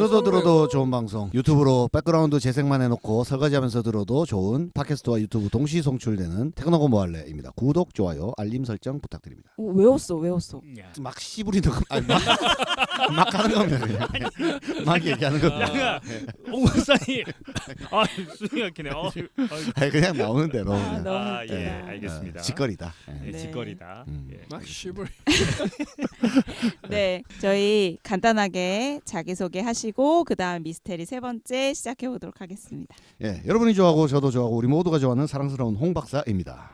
들어도 좋은 방송. 유튜브로 백그라운드 재생만 해놓고 설거지하면서 들어도 좋은 팟캐스트와 유튜브 동시 송출되는 테크노고 뭐할래입니다. 구독, 좋아요, 알림 설정 부탁드립니다. 외웠어. 막 씨부리는 거 아니, 막 하는 겁니다. 그냥. 막 얘기하는 겁니다. 옹 박사님. 아, 수위가 기네. 아니, 그냥 나오는 대로. 너무 예, 웃기다. 알겠습니다. 직거리다. 예, 네. 직거리다. 예. 막 씨발. 네, 저희 간단하게 자기소개하시고 그다음 미스테리 세 번째 시작해 보도록 하겠습니다. 예, 여러분이 좋아하고 저도 좋아하고 우리 모두가 좋아하는 사랑스러운 홍 박사입니다.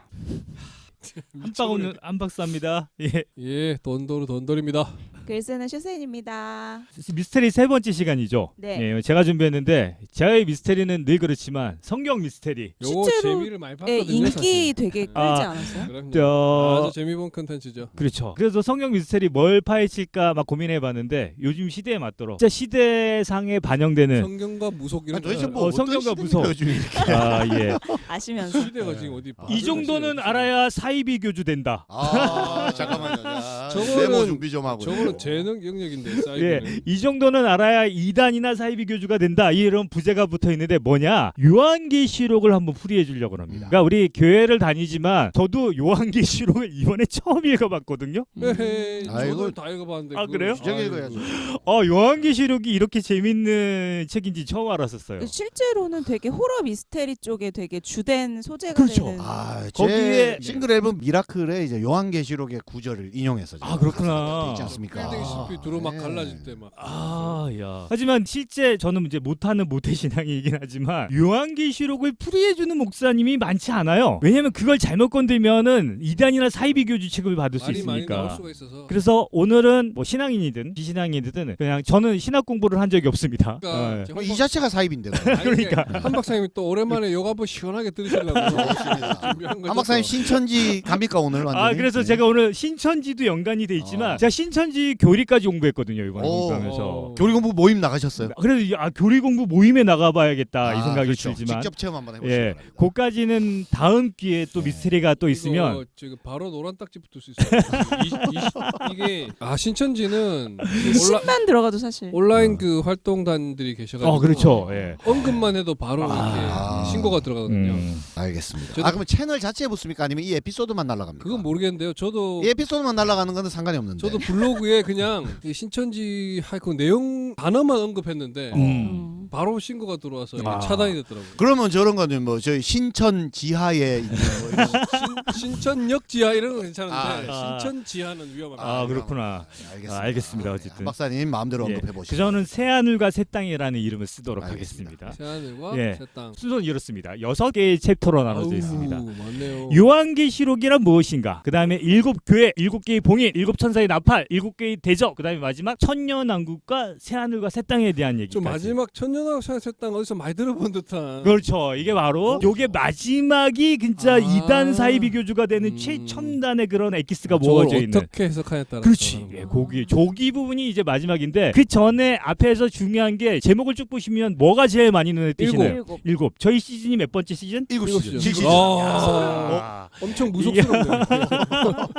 한방 없는 안 박사입니다. 예. 예, 돈돌입니다. 글 쓰는 슈센입니다. 미스테리 세 번째 시간이죠. 네. 예, 제가 준비했는데 저의 미스테리는 늘 그렇지만 성경 미스테리. 요거 실제로, 재미를 많이 예, 봤거든요. 인기 사실. 되게 끌지 아, 않았어요? 그럼요. 아주 재미본 컨텐츠죠. 그렇죠. 그래서 성경 미스테리 뭘 파헤칠까 막 고민해봤는데 요즘 시대에 맞도록 진짜 시대상에 반영되는 성경과 무속 이런 도대체 거. 뭐 성경과 어떤 무서워. 시대인가요, 요즘 이렇게. 예. 아시면서 시대가 지금 어디? 이 정도는 알아야 사이비 교주 된다. 잠깐만요. 자, 저거는- 메모 준비 좀 하고. 저거는 재능 영역인데 예, 사이드는. 이 정도는 알아야 이단이나 사이비 교주가 된다. 이런 부제가 붙어 있는데 뭐냐? 요한계시록을 한번 풀이해 주려고 합니다. 그러니까 우리 교회를 다니지만 저도 요한계시록을 이번에 처음 읽어봤거든요. 에헤이, 아이고. 저도 다 읽어봤는데. 아, 그걸- 그래요? 주정 읽어야죠. 요한계시록이 이렇게 재밌는 책인지 처음 알았었어요. 실제로는 되게 호러 미스테리 쪽에 되게 주된 소재가 그렇죠. 되는 거기에 거기에- 싱글 앨범 미라클의 이제 요한계시록의 구절을 인용해서 아, 그렇구나. 있지 않습니까? 빌딩 숲이 두루 막 네. 갈라질 때 막. 야. 하지만 실제 저는 이제 못하는 모태신앙이긴 하지만 요한계시록을 풀이해주는 목사님이 많지 않아요. 왜냐면 그걸 잘못 건들면은 이단이나 사이비 교주 취급을 받을 수 말이 많이 나올 있으니까. 수가 있어서. 그래서 오늘은 뭐 신앙인이든 비신앙인이든 그냥 저는 신학 공부를 한 적이 없습니다. 그러니까 예. 제가 이 자체가 사입인데. 그러니까 한 박사님이 또 오랜만에 요거 한번 시원하게 들으시려고 준비한 거죠. 한 박사님 신천지 갑니까 오늘 완전히? 그래서 네. 제가 오늘 신천지도 연관이 돼 있지만 제가 신천지 교리까지 공부했거든요 이번에 오. 공부하면서. 교리 공부 모임 나가셨어요? 그래서 교리 공부 모임에 나가봐야겠다 이 생각이 그렇죠. 들지만 직접 체험 한번 해보시기 예, 바랍니다. 그까지는 다음 기회에 또 네. 미스테리가 또 있으면 이거 지금 바로 노란 딱지 붙을 수 있어요. 이게 신천지는 신만 들어가도 사실 온라인 그 활동단들이 계셔가지고 그렇죠. 예. 언급만 해도 바로 이렇게 신고가 들어가거든요. 알겠습니다. 저도- 그러면 채널 자체에 붙습니까? 아니면 이 에피소드만 날아갑니까? 그건 모르겠는데요. 저도 이 에피소드만 날아가는 거는 상관이 없는데. 저도 블로그에 그냥 이 신천지 그 내용 단어만 언급했는데 바로 신고가 들어와서 이게 아. 차단이 됐더라고요. 그러면 저런 거는 뭐 저희 신천 지하에 있는 뭐 이런 신천역 지하 이런 건 괜찮은데 아. 신천 지하는 위험합니다. 그렇구나. 알겠습니다. 알겠습니다. 한 어쨌든. 박사님 마음대로 예. 언급해 보시죠. 그 저는 새하늘과 새 땅이라는 이름을 쓰도록 알겠습니다. 하겠습니다. 새하늘과 예. 새 땅. 순서는 이렇습니다. 6개의 챕터로 나눠져 있습니다. 맞네요. 요한계시록이란 무엇인가? 그 다음에 7교회, 7개의 봉인, 7천사의 나팔, 7개의 대적, 그 다음에 마지막 천년왕국과 새하늘과 새 땅에 대한 얘기까지. 좀 마지막 천년왕 새 땅 어디서 많이 들어본 듯한. 그렇죠. 이게 바로 요게 마지막이 진짜 아. 이단 사이비 교주가 되는 최첨단의 그런 엑기스가 모아져 저걸 있는. 어떻게 해석하냐에 따라서. 그렇지. 예, 조기 부분이 이제 마지막인데 그 전에 앞에서 중요한 게 제목을 쭉 보시면 뭐가 제일 많이 눈에 띄시나요? 7. 저희 시즌이 몇 번째 시즌? 7시즌. 시즌. 7시즌. 아. 엄청 무섭스럽네요.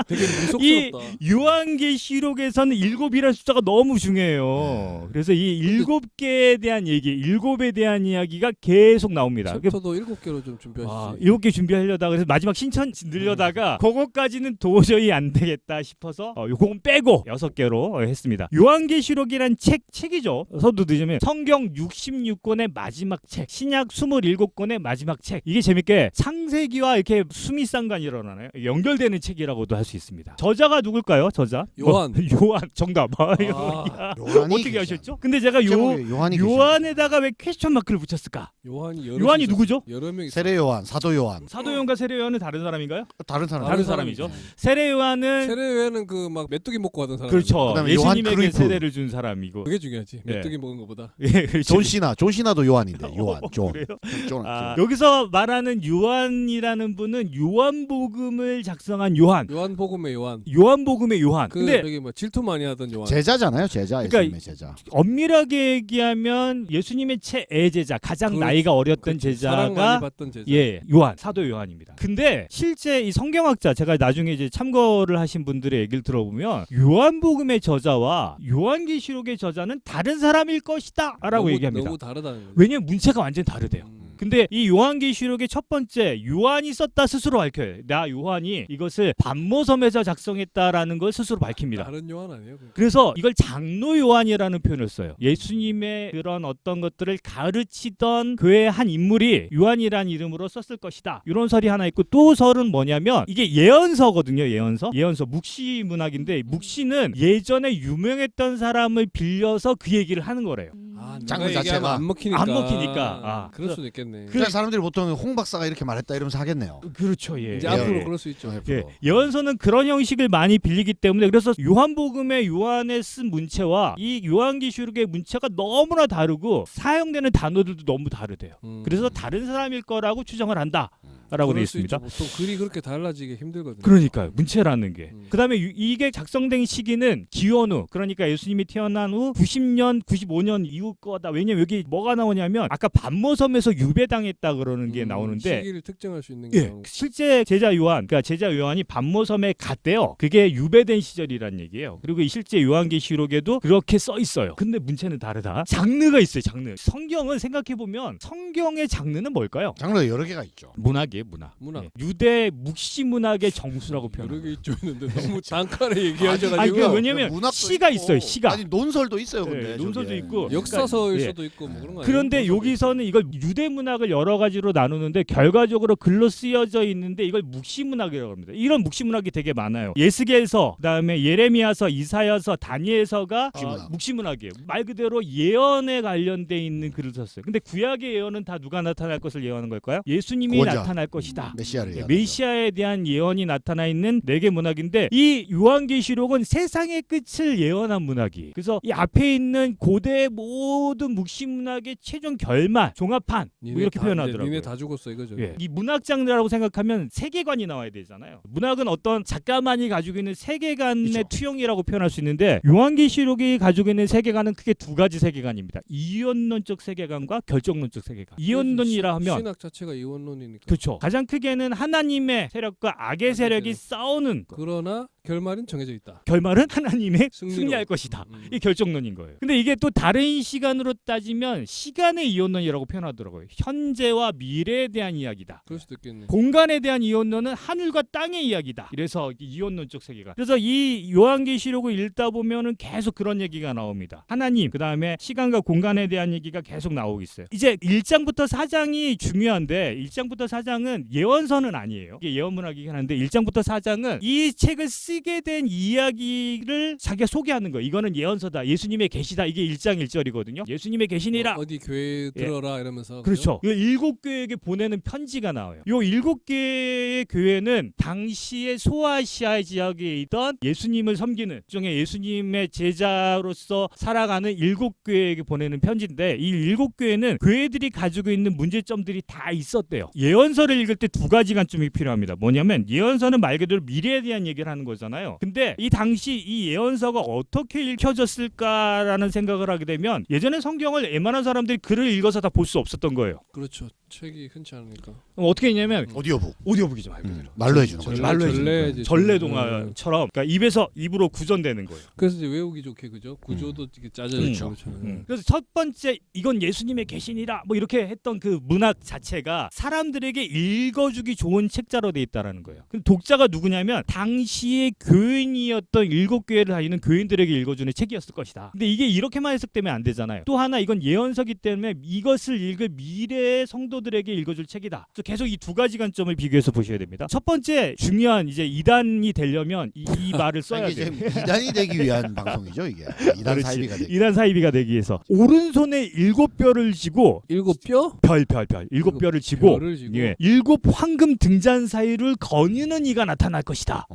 되게 이 무섭스럽다. 요한계시록에서는 7이라는 숫자가 너무 중요해요. 그래서 이 7개에 대한 얘기, 7에 대한 이야기가 계속 나옵니다. 챕터도 7개로 좀 준비하시지. 7개 준비하려다가 그래서 마지막 신천 늘려다가 그거까지는 도저히 안 되겠다 싶어서 요건 빼고 6개로 했습니다. 요한계시록이란 책이죠. 서두 늦으면 성경 66권의 마지막 책, 신약 27권의 마지막 책. 이게 재밌게 창세기와 이렇게 수미상관이 일어나나요? 연결되는 책이라고도 할 수 있습니다. 저자가 누굴까요? 저자? 요한. 요한 정답. 아, 요한이 어떻게 계시잖아. 하셨죠? 근데 제가 요한이 계시잖아. 요한에다가 왜 퀘스천 마크를 붙였을까? 요한이 누구죠? 여러 명이 세례 요한, 사도 요한. 사도 요한과 세례 요한은 다른 사람인가요? 다른 사람. 다른 사람이죠. 세례 요한은 세례회는 그 막 메뚜기 먹고 하던 사람. 그렇죠. 그다음에 요한 예수님에게 크루이프. 세례를 준 사람이고. 그게 중요하지. 예. 메뚜기 먹은 것보다. 예, 그렇죠. 존 시나도 요한인데. 요한. 존. 그래요? 존. 여기서 말하는 요한이라는 분은 요한복음을 작성한 요한. 요한복음의 요한. 요한복음의 요한. 그 근데 저기 뭐 말투 많이 하던 요한. 제자잖아요, 제자. 그러니까 예수님의 제자. 엄밀하게 얘기하면 예수님의 최애제자, 가장 그렇지. 나이가 어렸던 그렇지. 사랑 많이 제자가 받던 제자. 예, 요한, 사도 요한입니다. 근데 실제 이 성경학자, 제가 나중에 이제 참고를 하신 분들의 얘기를 들어보면 요한복음의 저자와 요한계시록의 저자는 다른 사람일 것이다라고 너무, 얘기합니다. 너무 다르다는 거죠. 왜냐면 문체가 완전히 다르대요. 근데 이 요한계시록의 첫 번째 요한이 썼다 스스로 밝혀요. 나 요한이 이것을 반모섬에서 작성했다라는 걸 스스로 밝힙니다. 다른 요한 아니에요? 그거? 그래서 이걸 장로 요한이라는 표현을 써요. 예수님의 그런 어떤 것들을 가르치던 그의 한 인물이 요한이라는 이름으로 썼을 것이다. 이런 설이 하나 있고 또 설은 뭐냐면 이게 예언서거든요. 예언서 묵시 문학인데 묵시는 예전에 유명했던 사람을 빌려서 그 얘기를 하는 거래요. 아, 장르 내가 얘기하면 자체가 안 먹히니까. 안 먹히니까. 아, 그럴 수도 있겠네. 그래서 사람들이 보통 홍 박사가 이렇게 말했다 이러면서 하겠네요. 그렇죠. 예. 이제 예, 앞으로 예. 그럴 수 있죠. 예, 예언서는 그런 형식을 많이 빌리기 때문에 그래서 요한복음의 요한에 쓴 문체와 이 요한계시록의 문체가 너무나 다르고 사용되는 단어들도 너무 다르대요. 그래서 다른 사람일 거라고 추정을 한다라고 되어 그럴 수 있습니다. 있죠. 보통 글이 그렇게 달라지기 힘들거든요. 그러니까요. 문체라는 게. 음. 그다음에 이게 작성된 시기는 기원 후, 그러니까 예수님이 태어난 후 90년, 95년 이후 거다. 왜냐면 여기 뭐가 나오냐면 아까 반모섬에서 유배당했다 그러는 게 나오는데 시기를 특정할 수 있는 예, 게 실제 제자 요한, 그러니까 제자 요한이 반모섬에 갔대요. 그게 유배된 시절이란 얘기예요. 그리고 이 실제 요한계시록에도 그렇게 써 있어요. 근데 문체는 다르다. 장르가 있어요. 장르. 성경은 생각해 보면 성경의 장르는 뭘까요? 장르가 여러 개가 있죠. 문학이에요, 문학. 예, 유대 묵시 문학의 정수라고 여러 표현합니다. 개 있죠 있는데 너무 단칼에 얘기하셔가지고 아니, 그 왜냐면 문학도 시가 있고, 있어요, 시가. 아니 논설도 있어요, 근데. 네, 논설도 저기에. 있고. 역사서일 예. 수도 있고 뭐 그런 거 아니에요? 그런데 여기서는 이걸 유대 문학을 여러 가지로 나누는데 결과적으로 글로 쓰여져 있는데 이걸 묵시 문학이라고 합니다. 이런 묵시 문학이 되게 많아요. 예스겔서, 그다음에 예레미야서, 이사야서, 다니엘서가 묵시 문학이에요. 말 그대로 예언에 관련돼 있는 글을 썼어요. 근데 구약의 예언은 다 누가 나타날 것을 예언하는 걸까요? 예수님이 구원자. 나타날 것이다. 메시아를 예, 얘기하는 메시아에 대한 예언이 나타나 있는 네 개 문학인데 이 요한계시록은 세상의 끝을 예언한 문학이. 그래서 이 앞에 있는 고대 모든 묵시 문학의 최종 결말, 종합판 뭐 이렇게 표현하더라고요. 니네 다 죽었어 이거죠. 예. 이 문학 장르라고 생각하면 세계관이 나와야 되잖아요. 문학은 어떤 작가만이 가지고 있는 세계관의 그쵸. 투영이라고 표현할 수 있는데 요한계시록이 가지고 있는 세계관은 크게 두 가지 세계관입니다. 이원론적 세계관과 결정론적 세계관. 이원론이라 하면 신학 자체가 이원론이니까. 그렇죠. 가장 크게는 하나님의 세력과 악의 세력이 싸우는 거. 그러나 결말은 정해져 있다. 결말은 하나님의 승리로. 승리할 것이다. 이 결정론인 거예요. 근데 이게 또 다른 시간으로 따지면 시간의 이원론이라고 표현하더라고요. 현재와 미래에 대한 이야기다. 그럴 수도 있겠네. 공간에 대한 이원론은 하늘과 땅의 이야기다. 이래서 이원론적 세계가. 그래서 이 요한계시록을 읽다 보면은 계속 그런 얘기가 나옵니다. 하나님, 그다음에 시간과 공간에 대한 얘기가 계속 나오고 있어요. 이제 1장부터 4장이 중요한데 1장부터 4장은 예언서는 아니에요. 이게 예언문학이긴 한데 1장부터 4장은 이 책을 쓰게 된 이야기를 자기가 소개하는 거예요. 이거는 예언서다. 예수님의 계시다. 이게 1장 1절이거든요. 예수님의 계시니라. 어디 교회 들어라 이러면서. 그렇죠. 이 7교회에게 보내는 편지가 나와요. 이 7개의 교회는 당시에 소아시아 지역에 있던 예수님을 섬기는 중에 예수님의 제자로서 살아가는 7교회에게 보내는 편지인데 이 7교회는 교회들이 가지고 있는 문제점들이 다 있었대요. 예언서를 읽을 때 두 가지 관점이 필요합니다. 뭐냐면 예언서는 말 그대로 미래에 대한 얘기를 하는 거잖아요. 근데 이 당시 이 예언서가 어떻게 읽혀졌을까라는 생각을 하게 되면 예전에 성경을 웬만한 사람들이 글을 읽어서 다 볼 수 없었던 거예요. 그렇죠. 책이 흔치 않으니까. 그럼 어떻게 했냐면 오디오북. 오디오북이죠 말 그대로. 말로 해주는 거죠. 말로 해주는 전래 거예요. 전래동화처럼 그러니까 입에서 입으로 구전되는 거예요. 그래서 이제 외우기 좋게 그죠. 구조도 이렇게 짜져 있고 그렇잖아요. 그래서 첫 번째 이건 예수님의 계시니라 뭐 이렇게 했던 그 문학 자체가 사람들에게 읽어주기 좋은 책자로 돼 있다라는 거예요. 근데 독자가 누구냐면 당시의 교인이었던 7교회를 다니는 교인들에게 읽어주는 책이었을 것이다. 근데 이게 이렇게만 해석되면 안 되잖아요. 또 하나 이건 예언서기 때문에 이것을 읽을 미래의 성도들에게 읽어줄 책이다. 그래서 계속 이 두 가지 관점을 비교해서 보셔야 됩니다. 첫 번째 중요한 이제 이단이 되려면 이 말을 써야 이게 돼요. 지금 이단이 되기 위한 방송이죠, 이게. 이단 그렇지. 사이비가 되기. 이단 사이비가 되기 위해서 오른손에 7뼈를 쥐고 7뼈? 별 7뼈를 쥐고 별을 쥐고. 예, 7 황금 등잔 사이를 거니는 이가 나타날 것이다.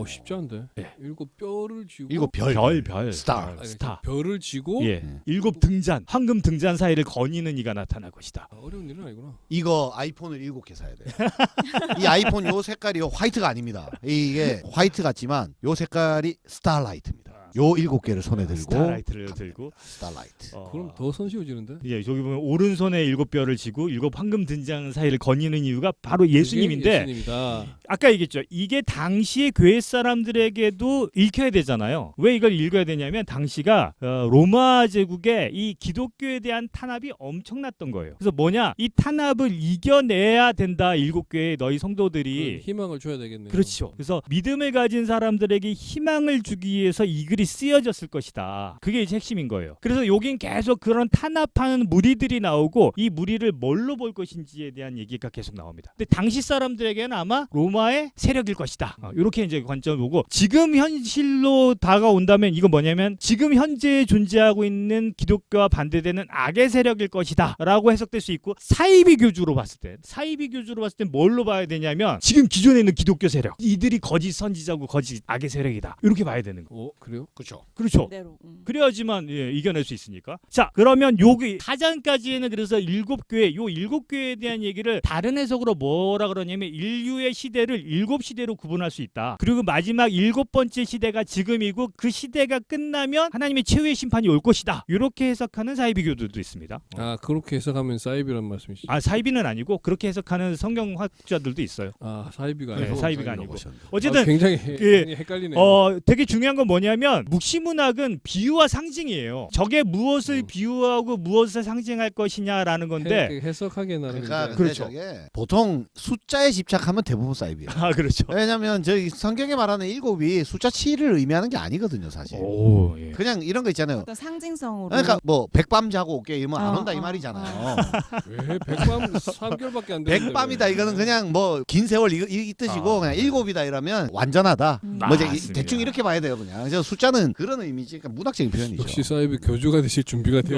쉽지 않대. 예. 7뼈를 쥐고. 7별. 스타. 아니, 스타. 별을 쥐고. 예. 7 등잔 황금 등잔 사이를 거니는 이가 나타날 것이다. 어려운 일은 아니구나. 이거 아이폰을 7개 사야 돼요. 이 아이폰 요 색깔이 화이트가 아닙니다. 이게 화이트 같지만 요 색깔이 스타라이트입니다. 요 7개를 손에 들고 스타라이트를 들고 스타라이트. 그럼 더 손쉬워지는데? 예, 저기 보면 오른손에 7뼈를 쥐고 7 황금 등장 사이를 거니는 이유가 바로 예수님인데 예수님이다. 아까 얘기했죠. 이게 당시의 교회 사람들에게도 읽혀야 되잖아요. 왜 이걸 읽어야 되냐면 당시가 로마 제국의 이 기독교에 대한 탄압이 엄청났던 거예요. 그래서 뭐냐? 이 탄압을 이겨내야 된다. 7교회 너희 성도들이. 희망을 줘야 되겠네요. 그렇죠. 그래서 믿음을 가진 사람들에게 희망을 주기 위해서 이 글이 쓰여졌을 것이다. 그게 이제 핵심인 거예요. 그래서 여긴 계속 그런 탄압하는 무리들이 나오고 이 무리를 뭘로 볼 것인지에 대한 얘기가 계속 나옵니다. 근데 당시 사람들에게는 아마 로마의 세력일 것이다. 이렇게 이제 관점을 보고 지금 현실로 다가온다면 이건 뭐냐면 지금 현재 존재하고 있는 기독교와 반대되는 악의 세력일 것이다라고 해석될 수 있고 사이비 교주로 봤을 때 뭘로 봐야 되냐면 지금 기존에 있는 기독교 세력 이들이 거짓 선지자고 거짓 악의 세력이다 이렇게 봐야 되는 거. 그래요? 그렇죠. 그렇죠. 그대로. 그래야지만 이겨낼 수 있으니까. 자, 그러면 여기 사장까지는 그래서 7교회, 요 7교회에 대한 얘기를 다른 해석으로 뭐라 그러냐면 인류의 시대를 7시대로 구분할 수 있다. 그리고 마지막 7번째 시대가 지금이고 그 시대가 끝나면 하나님의 최후의 심판이 올 것이다. 이렇게 해석하는 사이비교들도 있습니다. 아 그렇게 해석하면 사이비란 말씀이시죠? 아, 사이비는 아니고 그렇게 해석하는 성경학자들도 있어요. 아 사이비가 네, 아니고. 사이비가 아니고. 보셨는데. 어쨌든 굉장히 그, 헷갈리네요. 되게 중요한 건 뭐냐면 묵시문학은 비유와 상징이에요. 저게 무엇을 비유하고 무엇을 상징할 것이냐라는 건데 해석하기에 나름. 그러니까 그렇죠. 저게 보통 숫자에 집착하면 대부분 사이비야. 아, 그렇죠. 왜냐면 저기 성경에 말하는 7이 숫자 7을 의미하는 게 아니거든요, 사실. 오, 예. 그냥 이런 거 있잖아요. 어떤 상징성으로. 그러니까 뭐 백밤 자고 올게 이러면 안 온다 이 어. 말이잖아요. 왜 백밤 3개월밖에 안 되는데. 백밤이다 이거는 그냥 뭐 긴 세월 이 뜻이고 그냥 7이다 이러면 완전하다. 뭐 이제 맞습니다. 대충 이렇게 봐야 돼요, 그냥. 그래서 숫자는 그런 의미지. 그러니까 문학적인 표현이죠. 역시 사이비 교주가 되실 준비가 되어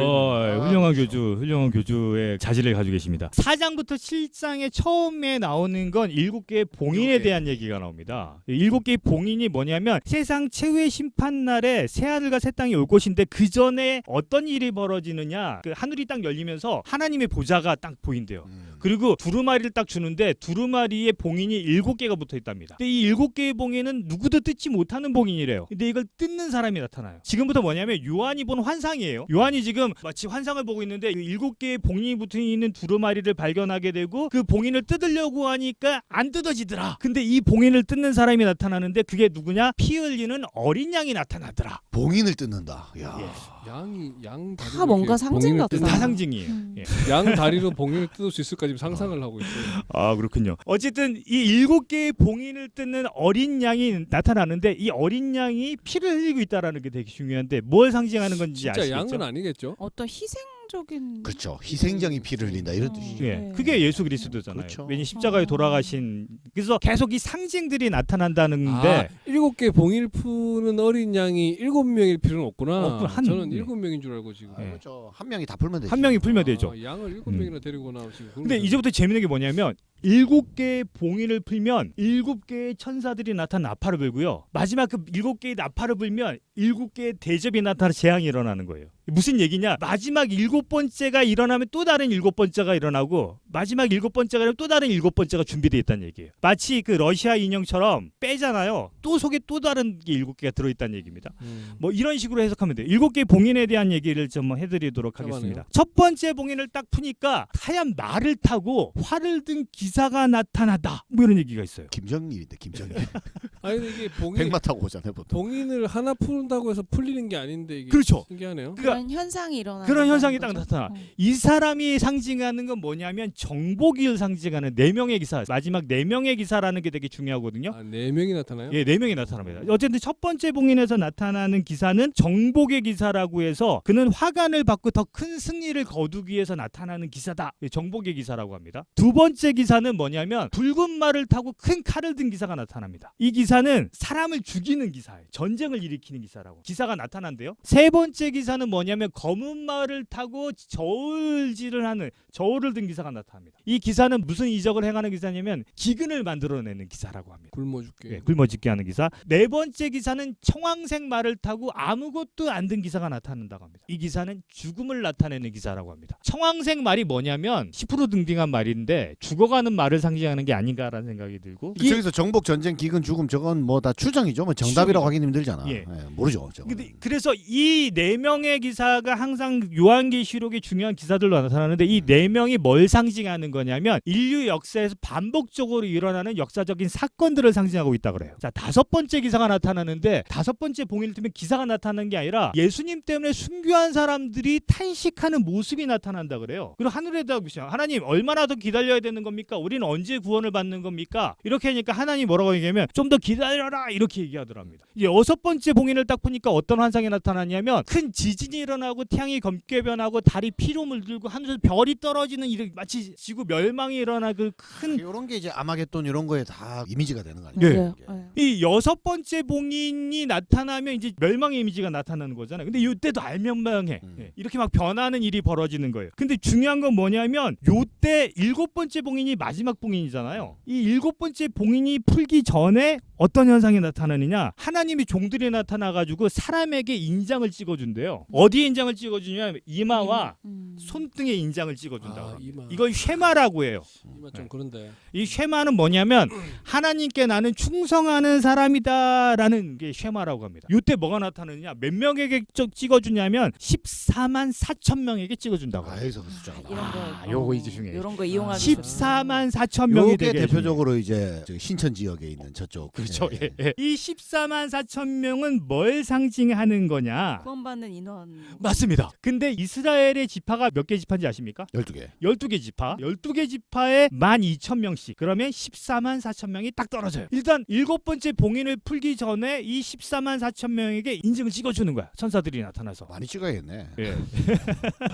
있네요. 훌륭한 교주의 자질을 가지고 계십니다. 4장부터 7장에 처음에 나오는 건 7개의 봉인에 대한 얘기가 나옵니다. 7개의 봉인이 뭐냐면 세상 최후의 심판 날에 새 하늘과 새 땅이 올 것인데 그 전에 어떤 일이 벌어지느냐? 그 하늘이 딱 열리면서 하나님의 보좌가 딱 보인대요. 그리고 두루마리를 딱 주는데 두루마리에 봉인이 7개가 붙어 있답니다. 근데 이 7개의 봉인은 누구도 뜯지 못하는 봉인이래요. 근데 이걸 뜯는 사람이 나타나요. 지금부터 뭐냐면 요한이 본 환상이에요. 요한이 지금 마치 환상을 보고 있는데 7개의 봉인이 붙어 있는 두루마리를 발견하게 되고 그 봉인을 뜯으려고 하니까 안 뜯어지더라. 근데 이 봉인을 뜯는 사람이 나타나는데 그게 누구냐? 피 흘리는 어린 양이 나타나더라. 봉인을 뜯는다. 야. 양 다리로 다 뭔가 이렇게 상징 봉인을 같다. 뜯는- 다 상징이에요. 예. 양 다리로 봉인을 뜯을 수 있을까 지금 상상을 하고 있어요. 아, 그렇군요. 어쨌든 이 7개의 봉인을 뜯는 어린 양이 나타나는데 이 어린 양이 피를 흘리고 있다라는 게 되게 중요한데 뭘 상징하는 건지 진짜 아시겠죠? 양은 아니겠죠? 어떤 희생적인. 그렇죠. 희생적인 피를 흘린다 이런 어. 뜻이죠. 예, 네. 그게 예수 그리스도잖아요. 그렇죠. 왜냐 십자가에 돌아가신. 그래서 계속 이 상징들이 나타난다는데 7개 봉인을 푸는 어린 양이 7명일 필요는 없구나. 저는 네. 7명인 줄 알고 지금. 예. 그렇죠. 한 명이 다 풀면 되지. 한 명이 풀면 되죠. 양을 7명이나 데리고 나오시고. 근데 이제부터 재밌는 게 뭐냐면 7개의 봉인을 풀면 7개의 천사들이 나타나 나팔을 불고요. 마지막 그 7개의 나팔을 불면 7개의 대접이 나타나 재앙이 일어나는 거예요. 무슨 얘기냐? 마지막 7번째가 일어나면 또 다른 7번째가 일어나고 마지막 7번째가 일어나면 또 다른 7번째가 준비되어 있다는 얘기예요. 마치 그 러시아 인형처럼 빼잖아요. 또 속에 또 다른 게 7개가 들어있다는 얘기입니다. 뭐 이런 식으로 해석하면 돼요. 7개의 봉인에 대한 얘기를 좀 해드리도록 하겠습니다. 첫 번째 봉인을 딱 푸니까 하얀 말을 타고 활을 든 기사가 나타나다. 뭐 이런 얘기가 있어요. 김정일인데 김정일. 아니 근데 이게 백마 타고 오잖아요 보통. 봉인을 하나 푼다고 해서 풀리는 게 아닌데 이게 그렇죠. 신기하네요. 그러니까 그런 현상이 일어나. 그런 현상이 딱 나타나. 어. 이 사람이 상징하는 건 뭐냐면 정복을 상징하는 4명의 기사. 마지막 4명의 기사라는 게 되게 중요하거든요. 4명이 나타나요? 예, 4명이 나타납니다. 어쨌든 첫 번째 봉인에서 나타나는 기사는 정복의 기사라고 해서 그는 화관을 받고 더 큰 승리를 거두기 위해서 나타나는 기사다. 예, 정복의 기사라고 합니다. 두 번째 기사는 뭐냐면 붉은 말을 타고 큰 칼을 든 기사가 나타납니다. 이 기사는 사람을 죽이는 기사예요. 전쟁을 일으키는 기사라고. 기사가 나타난대요. 세 번째 기사는 뭐냐? 뭐냐면 검은 말을 타고 저울질을 하는 저울을 든 기사가 나타납니다. 이 기사는 무슨 이적을 행하는 기사냐면 기근을 만들어내는 기사라고 합니다. 굶어 죽게. 예, 굶어 죽게 하는 기사. 네 번째 기사는 청황색 말을 타고 아무것도 안 든 기사가 나타난다고 합니다. 이 기사는 죽음을 나타내는 기사라고 합니다. 청황색 말이 뭐냐면 시프로등딩한 말인데 죽어가는 말을 상징하는 게 아닌가라는 생각이 들고 저기서 정복, 전쟁, 기근, 죽음 저건 뭐 다 추정이죠. 뭐 정답이라고 하긴 힘들잖아. 예. 모르죠. 저건. 근데 그래서 이 네 명의 기사가 항상 요한계시록의 중요한 기사들로 나타나는데 이 네 명이 뭘 상징하는 거냐면 인류 역사에서 반복적으로 일어나는 역사적인 사건들을 상징하고 있다 그래요. 자, 다섯 번째 기사가 나타나는데 다섯 번째 봉인을 뜨면 기사가 나타나는 게 아니라 예수님 때문에 순교한 사람들이 탄식하는 모습이 나타난다 그래요. 그리고 하늘에다 보시면 하나님 얼마나 더 기다려야 되는 겁니까? 우리는 언제 구원을 받는 겁니까? 이렇게 하니까 하나님 뭐라고 얘기하면 좀 더 기다려라 이렇게 얘기하더랍니다. 이제 여섯 번째 봉인을 딱 보니까 어떤 환상이 나타나냐면 큰 지진이 일어나고 태양이 검게 변하고 달이 피로 물들고 하늘에서 별이 떨어지는 이런 마치 지구 멸망이 일어나 그 큰 이런 게 이제 아마겟돈 이런 거에 다 이미지가 되는 거 아니에요? 맞아요. 이 여섯 번째 봉인이 나타나면 이제 멸망의 이미지가 나타나는 거잖아요. 근데 이때도 알면망해. 예, 이렇게 막 변하는 일이 벌어지는 거예요. 근데 중요한 건 뭐냐면 요때 일곱 번째 봉인이 마지막 봉인이잖아요. 이 일곱 번째 봉인이 풀기 전에 어떤 현상이 나타나느냐? 하나님의 종들이 나타나가지고 사람에게 인장을 찍어준대요. 어디에 인장을 찍어주냐면 이마와 손등에 인장을 찍어준다. 아, 이마. 이걸 쉐마라고 해요. 이마 좀 그런데. 이 쉐마는 뭐냐면 하나님께 나는 충성하는 사람이다라는 게 쉐마라고 합니다. 이때 뭐가 나타나느냐? 몇 명에게 찍어주냐면 14만 4천 명에게 찍어준다고. 여기서 그 숫자가 나와. 이런 거 요거 이제 중요해. 이런 거 이용하기 14만 4천 명이 요게 되게 대표적으로 이제 저기 신천 지역에 있는 저쪽. 그렇죠. 예. 예. 이 14만 4천 명은 뭘 상징하는 거냐? 구원받는 인원 맞습니다. 근데 이스라엘의 지파가 몇 개 지파인지 아십니까? 12개. 12개 지파. 12개 지파에 12,000명씩. 그러면 14만 4천 명이 딱 떨어져요. 일단 일곱 번째 봉인을 풀기 전에 이 14만 4천 명에게 인증을 찍어주는 거야. 천사들이 나타나서. 많이 찍어야겠네. 예.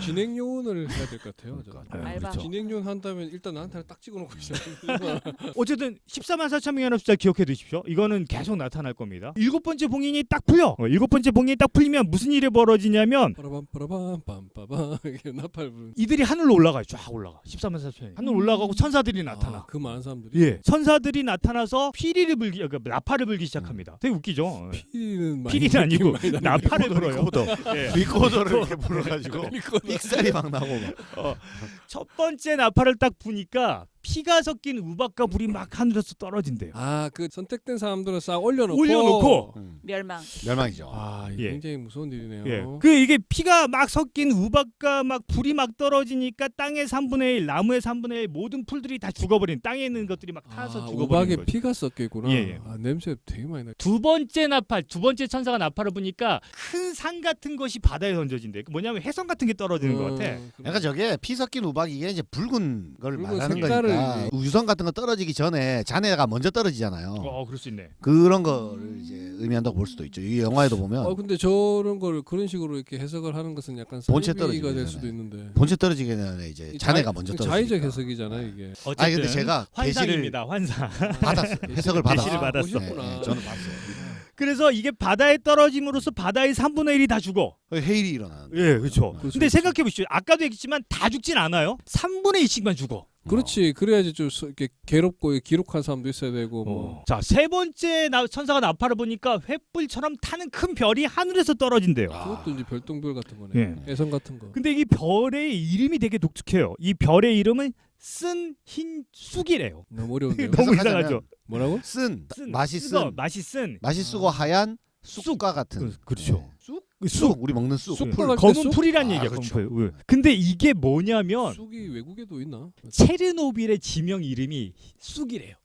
진행 요원을 해야 될 것 같아요. 그러니까. 알바. 그렇죠. 진행 요원 한다면 일단 나한테 딱 찍어놓고 있어요. 어쨌든 14만 4천 명이라는 숫자 기억해 두십시오. 이거는 계속 나타날 겁니다. 일곱 번째 봉인이 딱 풀려. 일곱 번째 봉인이 딱 풀리면 무슨 일이 벌어지냐면 빠라밤 빠라밤 빰빠밤 이게 나팔 부르는. 이들이 하늘로 올라가요. 쫙 올라가. 14만 4천 명이. 하늘 올라가고 천사들이 나타나. 그 많은 사람들이. 예. 천사들이 나타나서 피리를 불기, 그러니까 나팔을 불기 시작합니다. 되게 웃기죠. 피리는 많이 피리는 아니고 많이 나는 나팔을 불어요. 리코더. 예. 리코더를 이렇게 불러가지고 리코더. 삑살이 막 나고 막. 첫 번째 나팔을 딱 부니까 피가 섞인 우박과 불이 막 하늘에서 떨어진대요. 그 선택된 사람들은 싹 올려놓고. 멸망. 멸망이죠. 이게 예. 굉장히 무서운 일이네요. 예. 그 이게 피가 막 섞인 우박과 막 불이 막 떨어지니까 땅의 3분의 1, 나무의 3분의 1 모든 풀들이 다 죽어버린 땅에 있는 것들이 막 타서 죽어버리는 우박에 거죠. 피가 섞여 있구나. 예, 예. 냄새 되게 많이 나. 두 번째 나팔, 두 번째 천사가 나팔을 부니까 큰 산 같은 것이 바다에 던져진대. 뭐냐면 해성 같은 게 떨어지는 것 같아. 그러니까 저게 피 섞인 우박이 이게 이제 붉은 걸 붉은 말하는 색깔을 거니까 이제- 유성 같은 거 떨어지기 전에 자네가 먼저 떨어지잖아요. 그럴 수 있네. 그런 거를 이제 의미한다고 볼 수도 있죠. 이 영화에도 보면 근데 저런 걸 그런 식으로 이렇게 해석을 하는 것은 약간 본체 사이비가 될 떨어지기 수도 전에. 있는데. 본체 떨어지기 전에 이제 자네가 먼저 떨어지니까. 자의적 해석이잖아요 이게. 어쨌든 아니 근데 제가 계시를 환상입니다. 환상. 받았어요. 해석을 계시를 받았어요. 받았어. 보셨구나. 저는 봤어요. 그래서 이게 바다에 떨어짐으로써 바다의 3분의 1이 다 죽어. 헤일이 일어나는. 예, 그렇죠. 그럴 수 근데 있지. 생각해 보시죠. 아까도 얘기했지만 다 죽진 않아요. 3분의 2씩만 죽어. 그렇지. 그래야지 좀 이렇게 괴롭고 기록한 사람도 있어야 되고 뭐. 자, 세 번째 천사가 나팔을 보니까 횃불처럼 타는 큰 별이 하늘에서 떨어진대요. 그것도 이제 별똥별 같은 거네. 예. 해성 같은 거. 근데 이 별의 이름이 되게 독특해요. 이 별의 이름은 쓴 흰 쑥이래요. 너무 어려운데요. 너무 해석하자면 이상하죠. 뭐라고? 쓴, 쓴, 맛이 쓰거, 쓴, 맛이 쓴. 맛이 쓰고 하얀 쑥과 같은. 그렇죠. 쑥? 쑥. 쑥 우리 먹는 쑥. 쑥. 풀. 할 때 검은 쑥? 풀이란 얘기야. 그렇죠. 검은 풀. 근데 이게 뭐냐면 쑥이 외국에도 있나? 체르노빌의 지명 이름이 쑥이래요.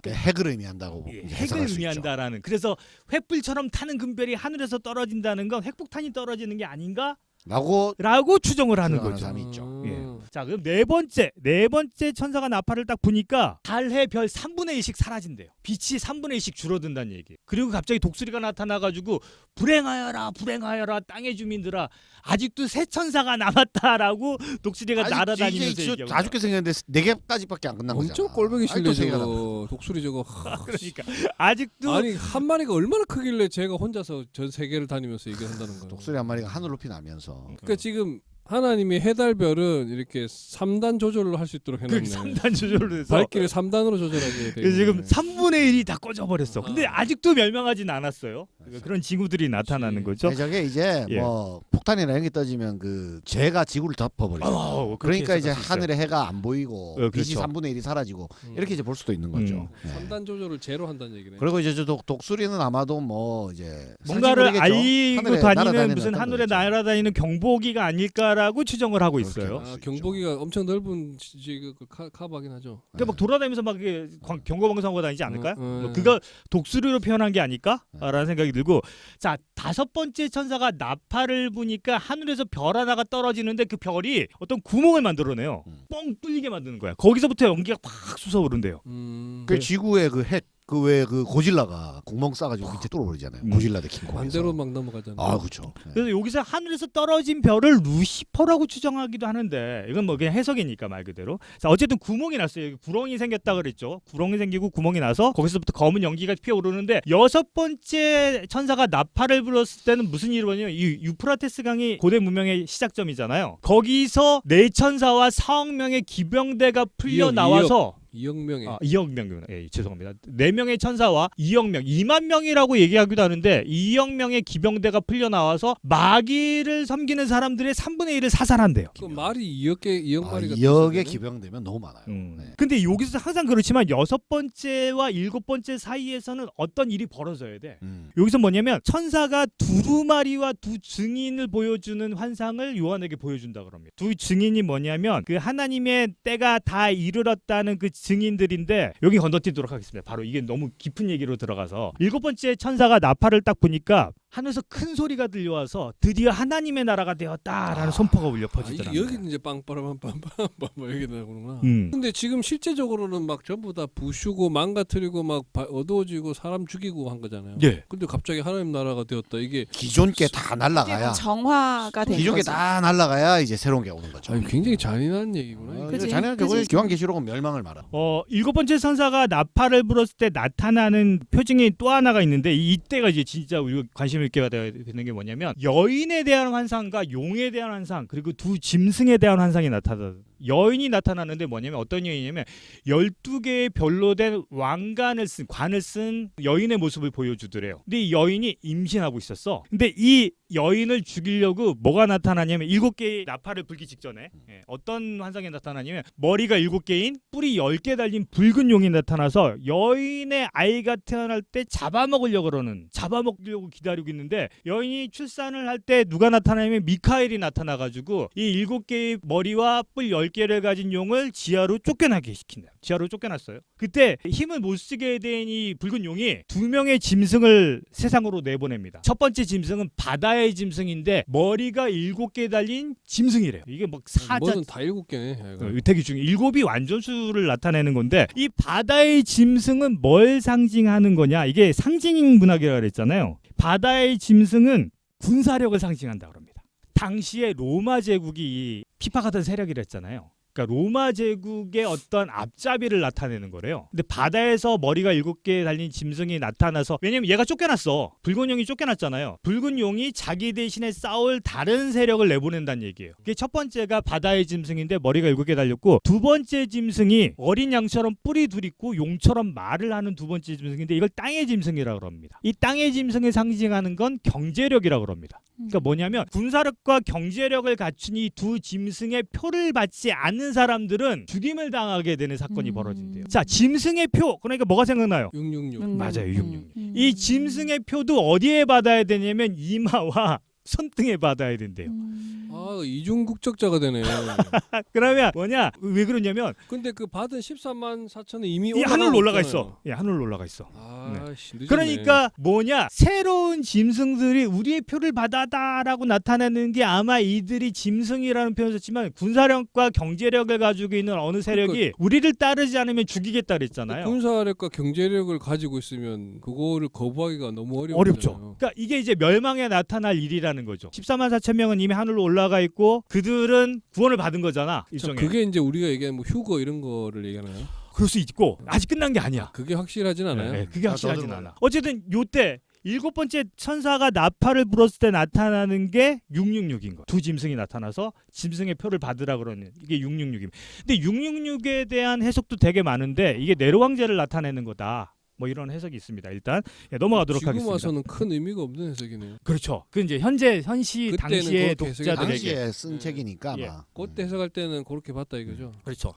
핵을 의미한다고. 예, 이제 핵을 해석할 수 있죠. 의미한다라는. 그래서 횃불처럼 타는 금별이 하늘에서 떨어진다는 건 핵폭탄이 떨어지는 게 아닌가라고 라고 추정을 하는 추정하는 거죠. 사람이 있죠. 예. 자, 그럼 네 번째 천사가 나팔을 딱 부니까 달해 별 3분의 1씩 사라진대요. 빛이 3분의 1씩 줄어든다는 얘기예요. 그리고 갑자기 독수리가 나타나가지고 불행하여라 불행하여라 땅의 주민들아 아직도 새 천사가 남았다라고 독수리가 날아다니면서 얘기하고 다 죽게 생겼는데 4개까지밖에 안 끝난 거잖아. 엄청 꼴보기 싫네 아직도 세개가 저거 독수리 저거. 그러니까 아직도 아니 한 마리가 얼마나 크길래 제가 혼자서 전 세계를 다니면서 얘기한다는 거예요. 독수리 한 마리가 하늘 높이 나면서. 그러니까 지금 하나님이 해달별은 이렇게 3단 조절을 할 수 있도록 그 해놨네. 3단 조절로 해서 밝기를 3단으로 조절하게 돼. 그래서 지금 3분의 1이 다 꺼져버렸어. 근데 아직도 멸망하진 않았어요. 그러니까 그런 징후들이 나타나는 거죠. 저게 이제 예. 뭐 폭탄이나 이런 게 떠지면 그 재가 지구를 덮어버리죠. 그러니까 이제 하늘에 해가 안 보이고 빛이 그렇죠. 3분의 1이 사라지고 이렇게 이제 볼 수도 있는 거죠. 네. 3단 조절을 제로 한다는 얘기네. 그리고 이제 저 독수리는 아마도 뭐 이제 뭔가를 상징적이겠죠. 알리고 하늘에 다니는 날아다니는 무슨 어떤 하늘에 거겠죠. 날아다니는 경보기가 아닐까라고 추정을 하고 있어요. 그렇게. 경보기가 엄청 넓은 카바긴 하죠. 그러니까 막 돌아다니면서 막 이렇게 경고방송하고 다니지 않을까요? 음. 뭐 그거 독수리로 표현한 게 아닐까라는 생각이 들고 자 5번째 천사가 나팔을 부니까 하늘에서 별 하나가 떨어지는데 그 별이 어떤 구멍을 만들어내요. 뻥 뚫리게 만드는 거야. 거기서부터 연기가 팍 솟아오른대요. 그 지구의 그 핵 그 왜 그 고질라가 구멍 싸가지고 밑에 뚫어버리잖아요. 고질라 대 킹콩. 반대로 막 넘어가잖아요. 아 그렇죠. 그래서 여기서 하늘에서 떨어진 별을 루시퍼라고 추정하기도 하는데 이건 뭐 그냥 해석이니까 말 그대로. 자 어쨌든 구멍이 났어요. 여기 구렁이 생겼다 그랬죠. 구렁이 생기고 구멍이 나서 거기서부터 검은 연기가 피어오르는데 6번째 천사가 나팔을 불었을 때는 무슨 일이 벌어냐면 이 유프라테스 강이 고대 문명의 시작점이잖아요. 거기서 네 천사와 4억 명의 기병대가 풀려 나와서 2억 명의 2억 명, 예, 죄송합니다. 4명의 천사와 2억 명, 2만 명이라고 얘기하기도 하는데 2억 명의 기병대가 풀려 나와서 마귀를 섬기는 사람들의 3분의 1을 사살한대요. 그 말이 2억 마리가 2억의 기병되면 너무 많아요. 네. 근데 여기서 항상 그렇지만 6번째와 7번째 사이에서는 어떤 일이 벌어져야 돼. 여기서 뭐냐면 천사가 두루마리와 두 증인을 보여주는 환상을 요한에게 보여준다 그럽니다. 두 증인이 뭐냐면 그 하나님의 때가 다 이르렀다는 그 증인들인데 여기 건너뛰도록 하겠습니다. 바로 이게 너무 깊은 얘기로 들어가서 7번째 천사가 나팔을 딱 부니까 하늘에서 큰 소리가 들려와서 드디어 하나님의 나라가 되었다라는 선포가 울려 퍼지더라고요. 여기 이제 빵빠라빵빵빵빵 여기 나오는구나. 음. 근데 지금 실제적으로는 막 전부 다 부수고 망가뜨리고 막 어두워지고 사람 죽이고 한 거잖아요. 예. 근데 갑자기 하나님 나라가 되었다. 이게 기존 게 다 날라가야 정화가 된 기존 게 거지. 다 날라가야 이제 새로운 게 오는 거죠. 아니, 굉장히 잔인한 얘기구나. 그치? 자네는 그치? 저거 교환계시록은 멸망을 말하. 7번째 천사가 나팔을 불었을 때 나타나는 표징이 또 하나가 있는데 이때가 이제 진짜 우리가 관심 있게 되는 게 뭐냐면 여인에 대한 환상과 용에 대한 환상 그리고 두 짐승에 대한 환상이 나타나. 여인이 나타나는데 뭐냐면 어떤 여인이냐면 12개의 별로 된 관을 쓴 여인의 모습을 보여주더래요. 근데 이 여인이 임신하고 있었어. 근데 이 여인을 죽이려고 뭐가 나타나냐면 7개의 나팔을 불기 직전에 어떤 환상이 나타나냐면 머리가 7개인 뿔이 10개 달린 붉은 용이 나타나서 여인의 아이가 태어날 때 잡아먹으려고 기다리고 있는데 여인이 출산을 할 때 누가 나타나냐면 미카엘이 나타나가지고 이 7개의 머리와 뿔 10개를 가진 용을 지하로 쫓겨나게 시킨다. 지하로 쫓겨났어요. 그때 힘을 못 쓰게 된 이 붉은 용이 2명의 짐승을 세상으로 내보냅니다. 첫 번째 짐승은 바다의 짐승인데 머리가 7개 달린 짐승이래요. 이게 막 사자 뭐는 다 7개네. 의태기 중에 7이 완전수를 나타내는 건데 이 바다의 짐승은 뭘 상징하는 거냐? 이게 상징 문학이라고 그랬잖아요. 바다의 짐승은 군사력을 상징한다 그럽니다. 당시에 로마 제국이 피파하던 세력이랬잖아요. 그러니까 로마 제국의 어떤 앞잡이를 나타내는 거래요. 근데 바다에서 머리가 7개 달린 짐승이 나타나서 왜냐면 얘가 쫓겨났어. 붉은 용이 쫓겨났잖아요. 붉은 용이 자기 대신에 싸울 다른 세력을 내보낸다는 얘기예요. 그게 첫 번째가 바다의 짐승인데 머리가 7개 달렸고 두 번째 짐승이 어린 양처럼 뿔이 둘 있고 용처럼 말을 하는 두 번째 짐승인데 이걸 땅의 짐승이라고 합니다. 이 땅의 짐승을 상징하는 건 경제력이라고 합니다. 그러니까 뭐냐면 군사력과 경제력을 갖춘 이 두 짐승의 표를 받지 않는 사람들은 죽임을 당하게 되는 사건이 벌어진대요. 자, 짐승의 표 그러니까 뭐가 생각나요? 666. 맞아요, 666. 이 짐승의 표도 어디에 받아야 되냐면 이마와 손등에 받아야 된대요. 아 이중 국적자가 되네. 그러면 뭐냐? 왜 그러냐면 근데 그 받은 13만 4천은 이미 이 하늘로 올라가 있잖아요. 있어. 예, 하늘로 올라가 있어. 아씨 늦었네. 그러니까 뭐냐? 새로운 짐승들이 우리의 표를 받았다라고 나타내는 게 아마 이들이 짐승이라는 표현을 썼지만 군사력과 경제력을 가지고 있는 어느 세력이 우리를 따르지 않으면 죽이겠다 그랬잖아요. 군사력과 경제력을 가지고 있으면 그거를 거부하기가 너무 어렵죠. 그러니까 이게 이제 멸망에 나타날 일이라는 거죠. 14만 4천 명은 이미 하늘로 올라가 있고 그들은 구원을 받은 거잖아. 일종의. 그게 이제 우리가 얘기하는 뭐 휴거 이런 거를 얘기하나요? 그럴 수 있고 아직 끝난 게 아니야. 그게 확실하진 않아요. 네, 그게 확실하진 저도 않아. 어쨌든 요때 7번째 천사가 나팔을 불었을 때 나타나는 게 666인 거. 두 짐승이 나타나서 짐승의 표를 받으라 그러는 이게 666입니다. 근데 666에 대한 해석도 되게 많은데 이게 네로 황제를 나타내는 거다. 뭐 이런 해석이 있습니다. 일단 넘어가도록 지금 하겠습니다. 와서는 큰 의미가 없는 해석이네요. 그렇죠. 그 이제 현시 그때는 당시의 그렇게 해석이 독자들에게 당시에 쓴 네. 책이니까 예. 아마. 그때 해석할 때는 그렇게 봤다 이거죠. 그렇죠.